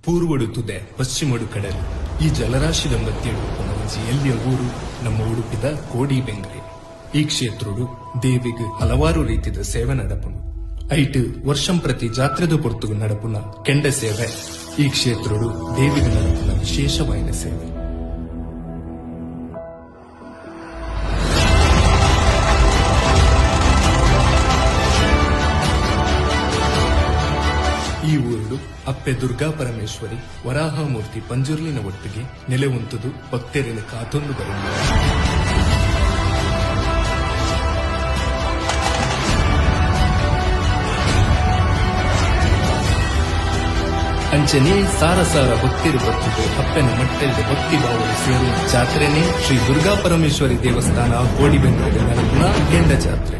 ಪೂರ್ವಡು ತುದೆ ಪಶ್ಚಿಮಡು ಕಡಲು ಈ ಜಲರಾಶಿದ ಮಧ್ಯಡು ಒಂಜಿ ಎಲ್ಲಿಯ ಊರು ನಮ್ಮ ಉಡುಪಿದ ಕೋಡಿಬೆಂಗ್ರೆ. ಈ ಕ್ಷೇತ್ರಡು ದೇವಿಗೆ ಹಲವಾರು ರೀತಿಯ ಸೇವೆ ನಡಪುನು. ಐಟ್ ವರ್ಷಂ ಪ್ರತಿ ಜಾತ್ರೆದ ಪೊರ್ತುಗು ನಡಪುನ ಕೆಂಡ ಸೇವೆ ಈ ಕ್ಷೇತ್ರಡು ದೇವಿಗೆ ನಡಪುನ ವಿಶೇಷವಾದ ಸೇವೆ. ಈ ಊರು ಅಪ್ಪೆ ದುರ್ಗಾ ಪರಮೇಶ್ವರಿ ವರಾಹಮೂರ್ತಿ ಪಂಜುರ್ಲಿನ ಒಟ್ಟಿಗೆ ನೆಲೆ ಉಂತುದು ಭಕ್ತರಿನ ಕಾತೊಂದು ಬರಲಿದೆ. ಅಂಚನೆ ಸಾರ ಭಕ್ತಿರು ಬರ್ತಿದ್ದು ಅಪ್ಪನ ಮಟ್ಟದ ಭಕ್ತಿ ಭಾವನೆ ಸೇರುವ ಜಾತ್ರೆನೇ ಶ್ರೀ ದುರ್ಗಾ ಪರಮೇಶ್ವರಿ ದೇವಸ್ಥಾನ ಕೋಡಿಬೆಂಗ್ರೆ ನಡೆದ ಕೆಂಡ ಜಾತ್ರೆ.